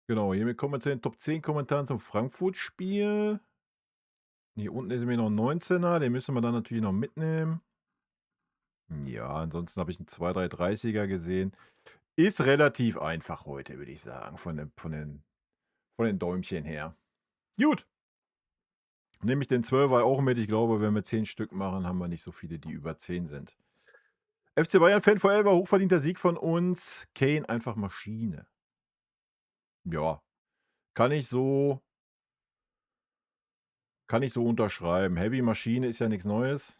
Genau, hiermit kommen wir zu den Top 10 Kommentaren zum Frankfurt-Spiel. Hier unten ist mir noch 'n 19er, den müssen wir dann natürlich noch mitnehmen. Ja, ansonsten habe ich 'n 2, 3 30er gesehen. Ist relativ einfach heute, würde ich sagen, von den Däumchen her. Gut, nehme ich den 12er auch mit. Ich glaube, wenn wir 10 Stück machen, haben wir nicht so viele, die über 10 sind. FC Bayern Fan forever, hochverdienter Sieg von uns. Kane einfach Maschine. Ja, kann ich so kann ich so unterschreiben. Heavy Maschine ist ja nix Neues.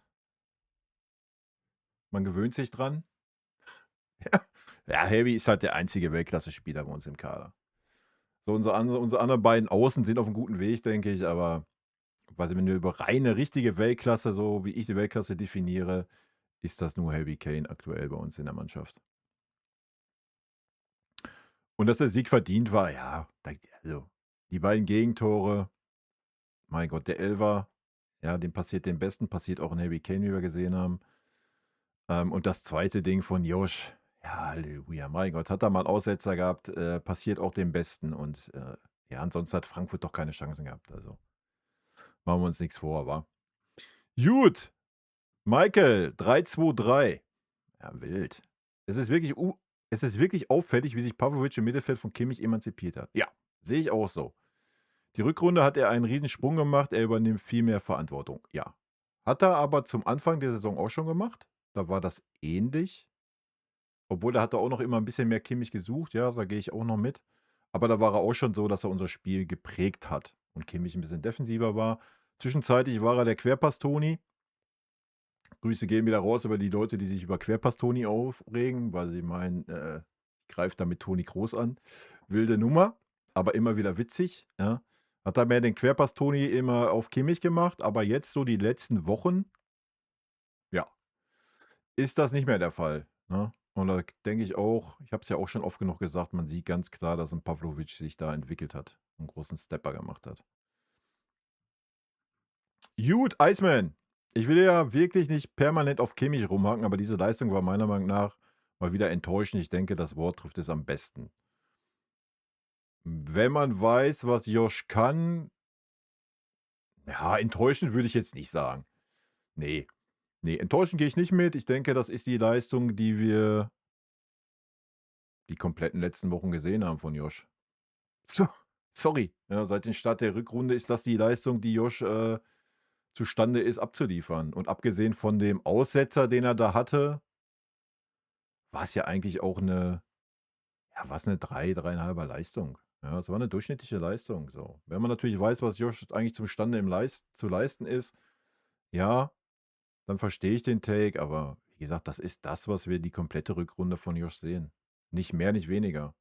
Man gewöhnt sich dran. Ja, Heavy ist halt der einzige Weltklasse-Spieler bei uns im Kader. So unsere anderen beiden Außen sind auf 'm guten Weg, denke ich, aber wenn wir über reine, richtige Weltklasse, so wie ich die Weltklasse definiere, ist das nur Harry Kane aktuell bei uns in der Mannschaft. Und dass der Sieg verdient war, ja, also, die beiden Gegentore, mein Gott, der Elfer, ja, dem passiert dem Besten, passiert auch 'n Harry Kane, wie wir gesehen haben. Und das zweite Ding von Josh, ja, Halleluja, mein Gott, hat er mal 'n Aussetzer gehabt, passiert auch dem Besten und, ja, ansonsten hat Frankfurt doch keine Chancen gehabt, also, machen wir uns nix vor, wa? Gut, Michael 323. Ja, wild. Es ist wirklich u es ist wirklich auffällig, wie sich Pawlowitsch im Mittelfeld von Kimmich emanzipiert hat. Ja, sehe ich auch so. Die Rückrunde hat er einen Riesensprung gemacht, er übernimmt viel mehr Verantwortung. Ja. Hat er aber zum Anfang der Saison auch schon gemacht. Da war das ähnlich. Obwohl, da hat er auch noch immer ein bisschen mehr Kimmich gesucht, ja, da gehe ich auch noch mit. Aber da war er auch schon so, dass er unser Spiel geprägt hat und Kimmich ein bisschen defensiver war. Zwischenzeitlich war er der Querpass-Toni. Grüße gehen wieder raus über die Leute, die sich über Querpass-Toni aufregen, weil sie meinen, ich greife damit Toni Kroos an. Wilde Nummer, aber immer wieder witzig, ja. Hat er mehr den Querpass-Toni immer auf Kimmich gemacht, aber jetzt so die letzten Wochen, ja, ist das nicht mehr der Fall, ne? Und da denke ich auch, ich habe es ja auch schon oft genug gesagt, man sieht ganz klar, dass 'n Pawlovic sich da entwickelt hat, 'n großen Stepper gemacht hat. Gut, Iceman. Ich will ja wirklich nicht permanent auf Kimmich rumhacken, aber diese Leistung war meiner Meinung nach mal wieder enttäuschend. Ich denke, das Wort trifft es am besten. Wenn man weiß, was Josh kann, ja, enttäuschend würde ich jetzt nicht sagen. Ne, ne, enttäuschend gehe ich nicht mit. Ich denke, das ist die Leistung, die wir die kompletten letzten Wochen gesehen haben von Josh. So, sorry, ja, seit dem Start der Rückrunde ist das die Leistung, die Josh, zustande ist abzuliefern. Und abgesehen von dem Aussetzer, den er da hatte, war's ja eigentlich auch 'ne ja, war's 'ne 3, 3,5er Leistung. Ja, es war 'ne durchschnittliche Leistung, so. Wenn man natürlich weiß, was Josh eigentlich zustande im zu leisten ist, ja, dann verstehe ich den Take, aber wie gesagt, das ist das, was wir die komplette Rückrunde von Josh sehen. Nicht mehr, nicht weniger.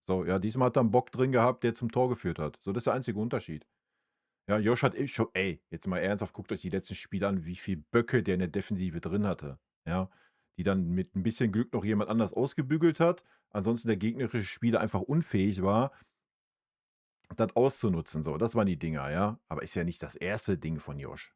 So, ja, diesmal hat er 'n Bock drin gehabt, der zum Tor geführt hat. So, das ist der einzige Unterschied. Ja, Josh hat eh schon jetzt mal ernsthaft, guckt euch die letzten Spiele an, wie viel Böcke der in der Defensive drin hatte, ja, die dann mit 'n bisschen Glück noch jemand anders ausgebügelt hat. Ansonsten der gegnerische Spieler einfach unfähig war, das auszunutzen, so. Das waren die Dinger, ja. Aber ist ja nicht das erste Ding von Josh.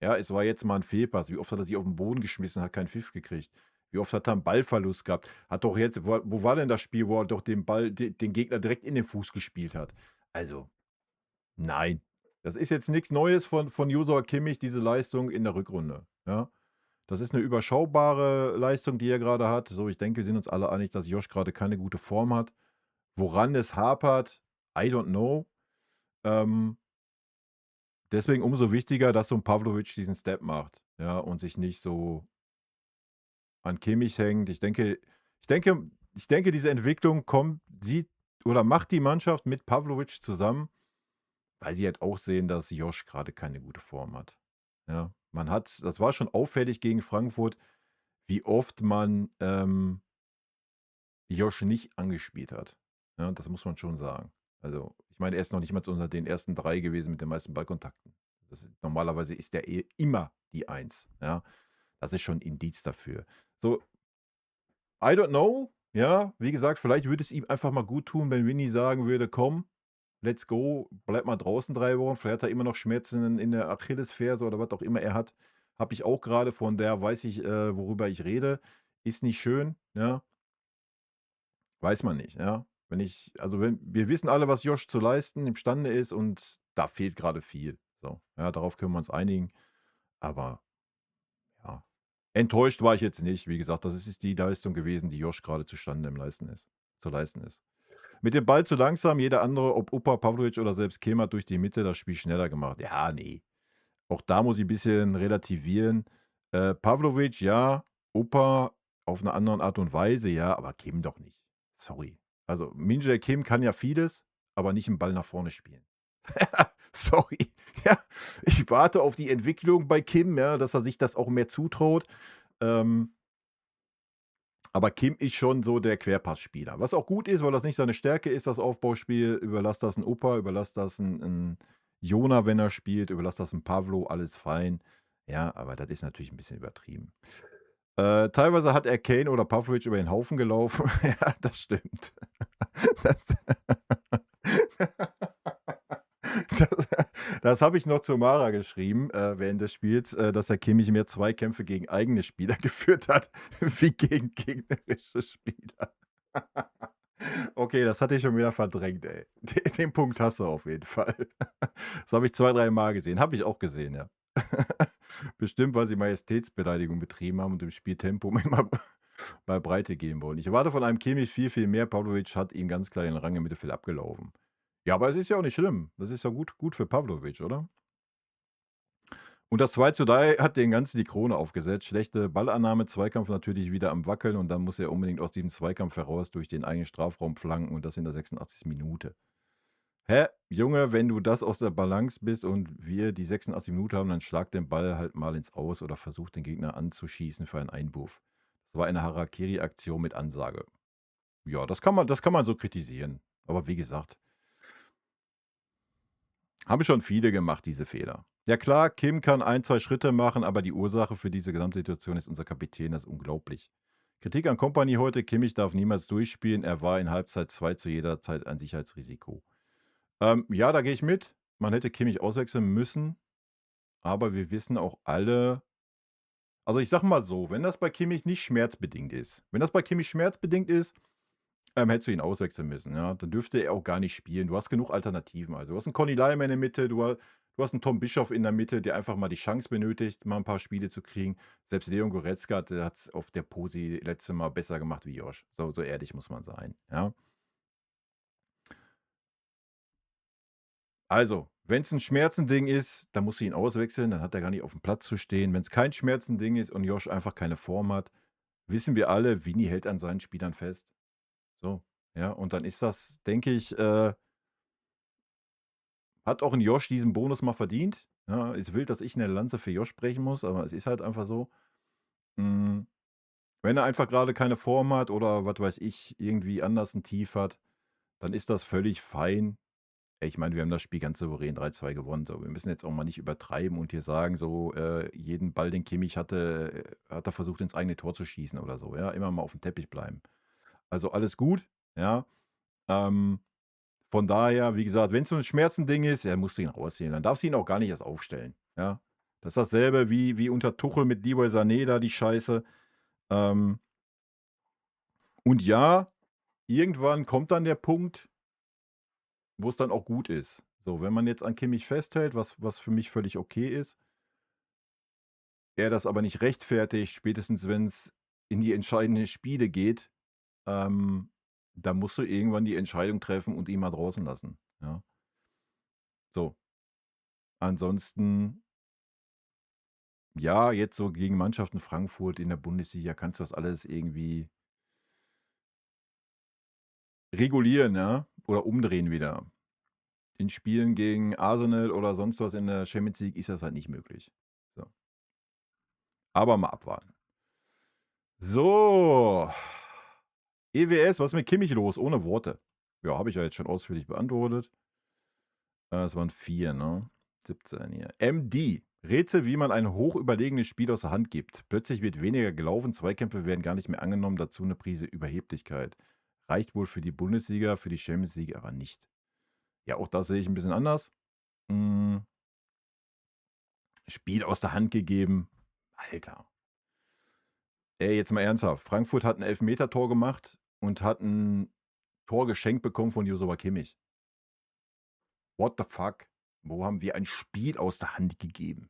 Ja, es war jetzt mal 'n Fehlpass. Wie oft hat er sich auf'n Boden geschmissen, hat keinen Pfiff gekriegt? Wie oft hat er 'n Ballverlust gehabt? Hat doch jetzt wo war denn das Spiel, wo er doch den Ball den Gegner direkt in den Fuß gespielt hat? Also, nein. Das ist jetzt nix Neues von Joshua Kimmich, diese Leistung in der Rückrunde, ja? Das ist 'ne überschaubare Leistung, die er grade hat. So, ich denke, wir sind uns alle einig, dass Josh grade keine gute Form hat. Woran es hapert, I don't know. Ähm, deswegen umso wichtiger, dass so 'n Pawlovic diesen Step macht, ja, und sich nicht so an Kimmich hängt. Ich denke, diese Entwicklung kommt sieht oder macht die Mannschaft mit Pawlovic zusammen, weil sie halt auch sehen, dass Josh grade keine gute Form hat. Ja, das war schon auffällig gegen Frankfurt, wie oft man, Josh nicht angespielt hat. Ja, das muss man schon sagen. Also, ich meine, er ist noch nicht mal unter den ersten 3 gewesen mit den meisten Ballkontakten. Normalerweise ist er immer die Eins, ja? Das ist schon 'n Indiz dafür. So, I don't know, ja, wie gesagt, vielleicht würde es ihm einfach mal gut tun, wenn Vinny sagen würde: „Komm, let's go, bleib mal draußen 3 Wochen." Vielleicht hat er immer noch Schmerzen in der Achillesferse oder was auch immer er hat. Habe ich auch gerade, von der weiß ich, worüber ich rede. Ist nicht schön, ja, weiß man nicht, ja. Wir wissen alle, was Josh zu leisten imstande ist und da fehlt gerade viel. So, ja, darauf können wir uns einigen. Aber ja, enttäuscht war ich jetzt nicht. Wie gesagt, das ist die Leistung gewesen, die Josh gerade zu leisten ist. Mit dem Ball zu langsam, jeder andere, ob Upa, Pavlovic oder selbst Kim, hat durch die Mitte das Spiel schneller gemacht. Ja, nee. Auch da muss ich ein bisschen relativieren. Pavlovic, ja, Upa auf eine andere Art und Weise, ja, aber Kim doch nicht. Sorry. Also, Min-Jae Kim kann ja vieles, aber nicht 'n Ball nach vorne spielen. Sorry. Ja, ich warte auf die Entwicklung bei Kim, ja, dass er sich das auch mehr zutraut. Ähm, aber Kim ist schon so der Querpassspieler. Was auch gut ist, weil das nicht seine Stärke ist, das Aufbauspiel. Überlass das 'n Upa, überlass das 'n Jona, wenn er spielt, überlass das 'n Pavlo, alles fein. Ja, aber das ist natürlich 'n bisschen übertrieben. Teilweise hat er Kane oder Pavlovic über den Haufen gelaufen. Ja, das stimmt. Das das das habe ich noch zu Mara geschrieben, während des Spiels, dass der Kimmich mehr Zweikämpfe gegen eigene Spieler geführt hat, wie gegen gegnerische Spieler. Okay, das hatte ich schon wieder verdrängt, ey. Den Punkt hast du auf jeden Fall. Das habe ich 2, 3 Mal gesehen. Habe ich auch gesehen, ja. Bestimmt, weil sie Majestätsbeleidigung betrieben haben und dem Spiel Tempo immer bei Breite gehen wollen. Ich erwarte von einem Kimmich viel, viel mehr. Pavlovic hat ihn ganz klar den Rang im Mittelfeld abgelaufen. Ja, aber es ist ja auch nicht schlimm. Das ist ja gut für Pavlovic, oder? Und das 2:3 hat den Ganzen die Krone aufgesetzt. Schlechte Ballannahme, Zweikampf natürlich wieder am Wackeln und dann muss er unbedingt aus diesem Zweikampf heraus durch den eigenen Strafraum flanken und das in der 86. Minute. Hä? Junge, wenn du das aus der Balance bist und wir die 86 Minuten haben, dann schlag den Ball halt mal ins Aus oder versuch den Gegner anzuschießen für einen Einwurf. Das war eine Harakiri-Aktion mit Ansage. Ja, das kann man so kritisieren. Aber wie gesagt, haben schon viele gemacht, diese Fehler. Ja klar, Kim kann 1, 2 Schritte machen, aber die Ursache für diese Gesamtsituation ist unser Kapitän, das ist unglaublich. Kritik an Kompany heute, Kimmich darf niemals durchspielen, er war in Halbzeit 2 zu jeder Zeit ein Sicherheitsrisiko. Ja, da gehe ich mit. Man hätte Kimmich auswechseln müssen, aber wir wissen auch alle, also ich sage mal so, wenn das bei Kimmich nicht schmerzbedingt ist, hättest du ihn auswechseln müssen, ja. Dann dürfte er auch gar nicht spielen. Du hast genug Alternativen. Also, du hast einen Conny Leimer in der Mitte, du hast einen Tom Bischoff in der Mitte, der einfach mal die Chance benötigt, mal ein paar Spiele zu kriegen. Selbst Leon Goretzka hat es auf der Posi letzte Mal besser gemacht wie Josh. So ehrlich muss man sein, ja. Also, wenn es ein Schmerzending ist, dann musst du ihn auswechseln, dann hat er gar nicht auf dem Platz zu stehen. Wenn es kein Schmerzending ist und Josh einfach keine Form hat, wissen wir alle, Vini hält an seinen Spielern fest. So, ja, und dann ist das, denke ich, hat auch 'n Josh diesen Bonus mal verdient. Ja, ist wild, dass ich 'ne Lanze für Josh brechen muss, aber es ist halt einfach so. Hm, wenn er einfach grade keine Form hat oder was weiß ich, irgendwie anders 'n Tief hat, dann ist das völlig fein. Ich meine, wir haben das Spiel ganz souverän 3-2 gewonnen, so. Wir müssen jetzt auch mal nicht übertreiben und hier sagen, so, jeden Ball, den Kimmich hatte, hat er versucht, ins eigene Tor zu schießen oder so, ja? Immer mal aufm Teppich bleiben. Also, alles gut, ja? Ähm Von daher, wie gesagt, wenn es so 'n Schmerzending ist, ja, musst du ihn rausnehmen. Dann darfst du ihn auch gar nicht erst aufstellen, ja? Das ist dasselbe wie unter Tuchel mit Leroy Sané da die Scheiße. Ähm, und ja, irgendwann kommt dann der Punkt, wo es dann auch gut ist. So, wenn man jetzt an Kimmich festhält, was für mich völlig okay ist, er das aber nicht rechtfertigt, spätestens wenn's in die entscheidenden Spiele geht, ähm, dann musst du irgendwann die Entscheidung treffen und ihn mal draußen lassen, ja? So, ansonsten, ja, jetzt so gegen Mannschaften Frankfurt in der Bundesliga kannst du das alles irgendwie regulieren, ja, oder umdrehen wieder. In Spielen gegen Arsenal oder sonst was in der Champions League ist das halt nicht möglich. So, aber mal abwarten. So, EWS, was ist mit Kimmich los? Ohne Worte. Ja, habe ich ja jetzt schon ausführlich beantwortet. Es waren 4, ne? 17 hier. MD. Rätsel, wie man ein hoch überlegenes Spiel aus der Hand gibt. Plötzlich wird weniger gelaufen, Zweikämpfe werden gar nicht mehr angenommen, dazu eine Prise Überheblichkeit. Reicht wohl für die Bundesliga, für die Champions League aber nicht. Ja, auch das sehe ich ein bisschen anders. Hm, Spiel aus der Hand gegeben. Alter. Ey, jetzt mal ernsthaft. Frankfurt hat ein Elfmetertor gemacht und hat 'n Tor geschenkt bekommen von Joshua Kimmich. What the fuck? Wo haben wir ein Spiel aus der Hand gegeben?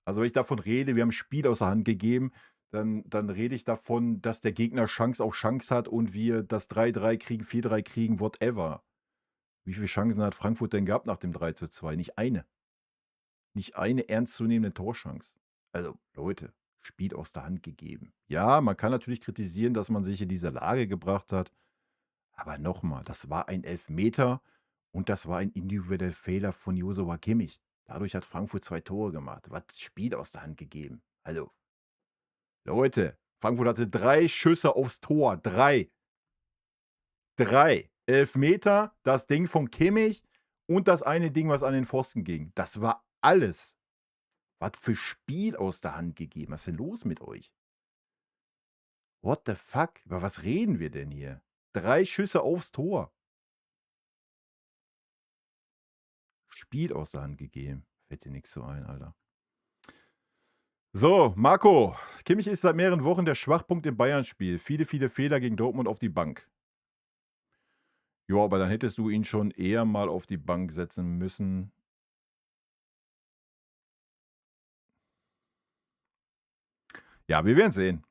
Also, wenn ich davon rede, wir haben 'n Spiel aus der Hand gegeben, dann rede ich davon, dass der Gegner Chance auf Chance hat und wir das 3:3 kriegen, 4:3 kriegen, whatever. Wie viele Chancen hat Frankfurt denn gehabt nach dem 3:2? Nicht eine. Nicht eine ernstzunehmende Torchance. Also, Leute, Spiel aus der Hand gegeben. Ja, man kann natürlich kritisieren, dass man sich in diese Lage gebracht hat, aber nochmal, das war ein Elfmeter und das war ein individueller Fehler von Joshua Kimmich. Dadurch hat Frankfurt 2 Tore gemacht. Was Spiel aus der Hand gegeben. Also, Leute, Frankfurt hatte 3 Schüsse aufs Tor. 3. 3. Elfmeter, das Ding von Kimmich und das eine Ding, was an den Pfosten ging. Das war alles. Was für Spiel aus der Hand gegeben. Was ist denn los mit euch? What the fuck? Über was reden wir denn hier? 3 Schüsse aufs Tor. Spiel aus der Hand gegeben. Fällt dir nix so ein, Alter. So, Marco. Kimmich ist seit mehreren Wochen der Schwachpunkt im Bayern-Spiel. Viele, viele Fehler gegen Dortmund auf die Bank. Ja, aber dann hättest du ihn schon eher mal auf die Bank setzen müssen. Ja, wir werden sehen.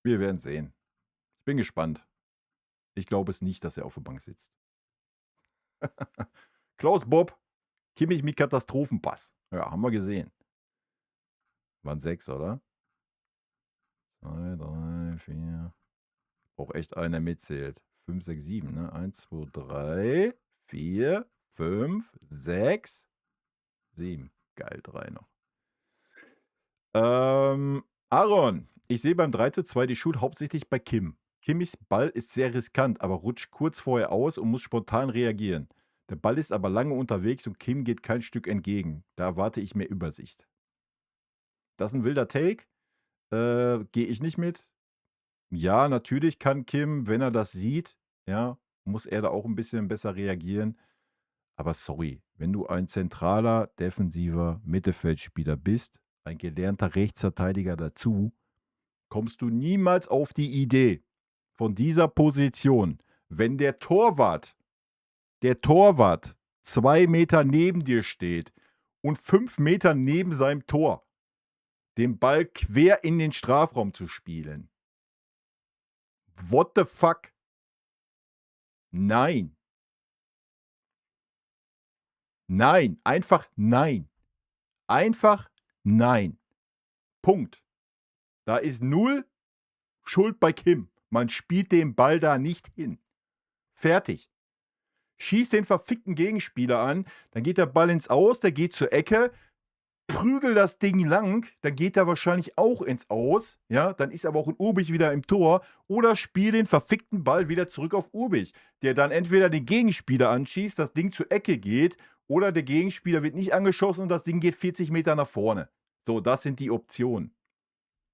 Wir werden sehen. Ich bin gespannt. Ich glaube es nicht, dass er auf der Bank sitzt. Klaus Bob, Kimmich mit Katastrophenpass. Ja, haben wir gesehen. Waren 6, oder? 2, 3, 4. Braucht echt einer mitzählt. 5, 6, 7, ne? 1, 2, 3, 4, 5, 6, 7. Geil, 3 noch. Aaron, ich sehe beim 3:2 die Schuld hauptsächlich bei Kim. Kimmichs Ball ist sehr riskant, aber rutscht kurz vorher aus und muss spontan reagieren. Der Ball ist aber lange unterwegs und Kim geht kein Stück entgegen. Da erwarte ich mehr Übersicht. Das ist ein wilder Take. Gehe ich nicht mit. Ja, natürlich kann Kim, wenn er das sieht, ja, muss er da auch ein bisschen besser reagieren. Aber sorry, wenn du ein zentraler, defensiver Mittelfeldspieler bist, ein gelernter Rechtsverteidiger dazu, kommst du niemals auf die Idee, von dieser Position, wenn der Torwart 2 Meter neben dir steht und 5 Meter neben seinem Tor, den Ball quer in den Strafraum zu spielen. What the fuck? Nein. Nein, einfach nein. Einfach nein. Punkt. Da ist 0 Schuld bei Kim. Man spielt den Ball da nicht hin. Fertig. Schieß den verfickten Gegenspieler an, dann geht der Ball ins Aus, der geht zur Ecke, prügel das Ding lang, dann geht er wahrscheinlich auch ins Aus, ja, dann ist aber auch ein Urbich wieder im Tor oder spiel den verfickten Ball wieder zurück auf Urbich, der dann entweder den Gegenspieler anschießt, das Ding zur Ecke geht oder der Gegenspieler wird nicht angeschossen und das Ding geht 40 Meter nach vorne. So, das sind die Optionen.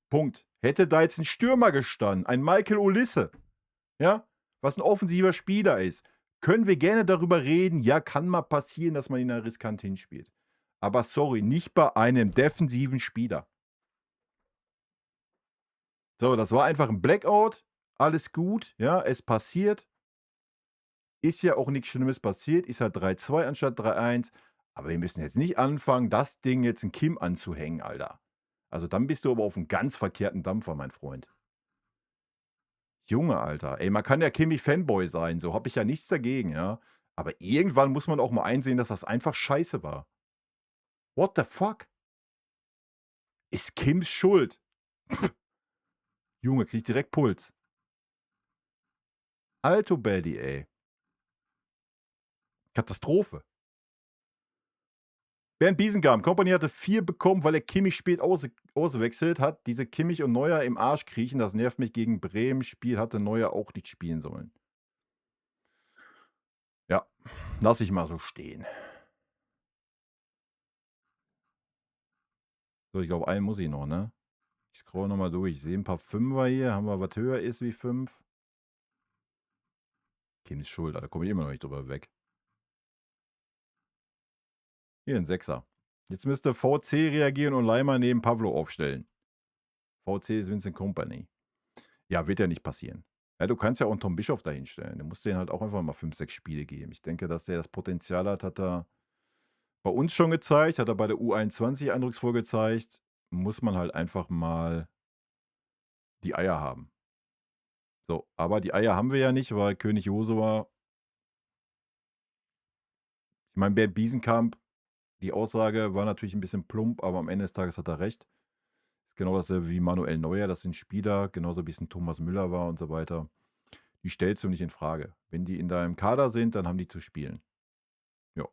Punkt. Hätte da jetzt ein Stürmer gestanden, ein Michael Olisse, ja, was ein offensiver Spieler ist, können wir gerne darüber reden. Ja, kann mal passieren, dass man ihn da riskant hinspielt. Aber sorry, nicht bei einem defensiven Spieler. So, das war einfach ein Blackout. Alles gut, ja, es passiert. Ist ja auch nichts Schlimmes passiert. Ist halt 3:2 anstatt 3:1. Aber wir müssen jetzt nicht anfangen, das Ding jetzt in Kim anzuhängen, Alter. Also dann bist du aber auf einem ganz verkehrten Dampfer, mein Freund. Junge, Alter. Ey, man kann ja Kimmich-Fanboy sein, so habe ich ja nichts dagegen, ja. Aber irgendwann muss man auch mal einsehen, dass das einfach scheiße war. What the fuck? Ist Kims Schuld. Junge, krieg ich direkt Puls. Alto Belly, ey. Katastrophe. Bernd Biesenkamp, Kompanie hatte 4 bekommen, weil er Kimmich spät auswechselt hat. Diese Kimmich und Neuer im Arsch kriechen, das nervt mich gegen Bremen. Spiel hatte Neuer auch nicht spielen sollen. Ja, lass ich mal so stehen. So, ich glaube, einen muss ich noch, ne? Ich scroll nochmal durch. Ich sehe ein paar Fünfer hier. Haben wir was höher ist wie 5? Kim ist schuld, da komme ich immer noch nicht drüber weg. Hier ein 6er. Jetzt müsste VC reagieren und Leimer neben Pavlo aufstellen. VC ist Vincent Kompany. Ja, wird ja nicht passieren. Ja, du kannst ja auch 'n Tom Bischof dahinstellen. Du musst denen halt auch einfach mal 5, 6 Spiele geben. Ich denke, dass der das Potenzial hat er bei uns schon gezeigt, hat er bei der U21 eindrucksvoll gezeigt. Muss man halt einfach mal die Eier haben. So, aber die Eier haben wir ja nicht, weil König Josua ich meine, Bernd Biesenkamp, die Aussage war natürlich 'n bisschen plump, aber am Ende des Tages hat er recht. Ist genau dasselbe wie Manuel Neuer. Das sind Spieler, genauso wie es 'n Thomas Müller war und so weiter. Die stellst du nicht infrage. Wenn die in deinem Kader sind, dann haben die zu spielen. Ja,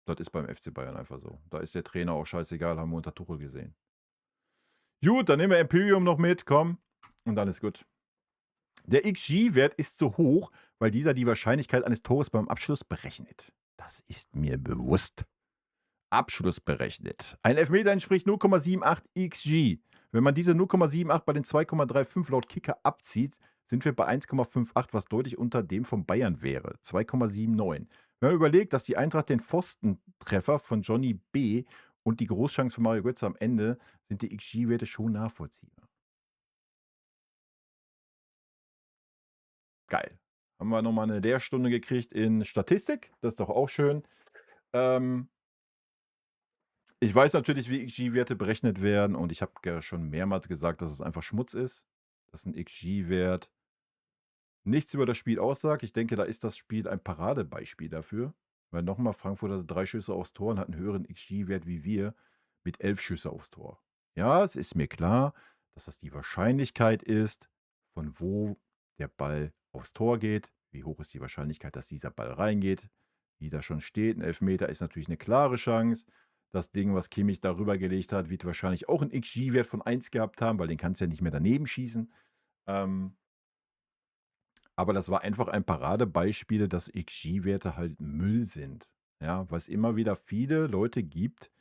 das ist beim FC Bayern einfach so. Da ist der Trainer auch scheißegal, haben wir unter Tuchel gesehen. Gut, dann nehmen wir Imperium noch mit, komm, und dann ist gut. Der XG-Wert ist zu hoch, weil dieser die Wahrscheinlichkeit eines Tores beim Abschluss berechnet. Das ist mir bewusst. Abschluss berechnet. Ein Elfmeter entspricht 0,78 XG. Wenn man diese 0,78 bei den 2,35 laut Kicker abzieht, sind wir bei 1,58, was deutlich unter dem von Bayern wäre. 2,79. Wenn man überlegt, dass die Eintracht den Pfostentreffer von Johnny B. und die Großchance von Mario Götze am Ende, sind die XG-Werte schon nachvollziehbar. Geil. Haben wir nochmal eine Lehrstunde gekriegt in Statistik. Das ist doch auch schön. Ähm, Ich weiß natürlich, wie XG-Werte berechnet werden und ich habe ja schon mehrmals gesagt, dass es einfach Schmutz ist, dass 'n XG-Wert nichts über das Spiel aussagt. Ich denke, da ist das Spiel ein Paradebeispiel dafür, weil nochmal Frankfurt hatte 3 Schüsse aufs Tor und hat 'n höheren XG-Wert wie wir mit 11 Schüsse aufs Tor. Ja, es ist mir klar, dass das die Wahrscheinlichkeit ist, von wo der Ball aufs Tor geht. Wie hoch ist die Wahrscheinlichkeit, dass dieser Ball reingeht? Wie da schon steht, 'n Elfmeter ist natürlich 'ne klare Chance. Das Ding, was Kimmich darüber gelegt hat, wird wahrscheinlich auch 'n XG-Wert von 1 gehabt haben, weil den kannst du ja nicht mehr daneben schießen. Ähm, aber das war einfach ein Paradebeispiel, dass XG-Werte halt Müll sind. Ja, weil's immer wieder viele Leute gibt,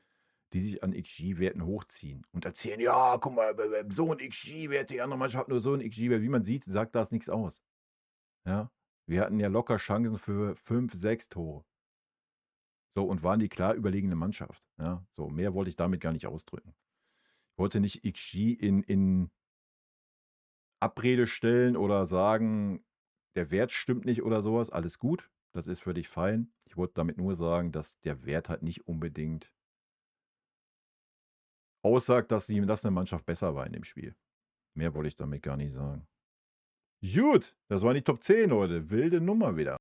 die sich an XG-Werten hochziehen und erzählen: „Ja, guck mal, so 'n XG-Wert, die andere Mannschaft hat nur so 'n XG-Wert.“ Wie man sieht, sagt das nix aus, ja? Wir hatten ja locker Chancen für 5, 6 Tore. So, und waren die klar überlegene Mannschaft, ja? So, mehr wollte ich damit gar nicht ausdrücken. Ich wollte nicht XG in Abrede stellen oder sagen, der Wert stimmt nicht oder sowas. Alles gut, das ist völlig fein. Ich wollte damit nur sagen, dass der Wert halt nicht unbedingt aussagt, dass 'ne Mannschaft besser war in dem Spiel. Mehr wollte ich damit gar nicht sagen. Gut, das waren die Top 10, Leute. Wilde Nummer wieder.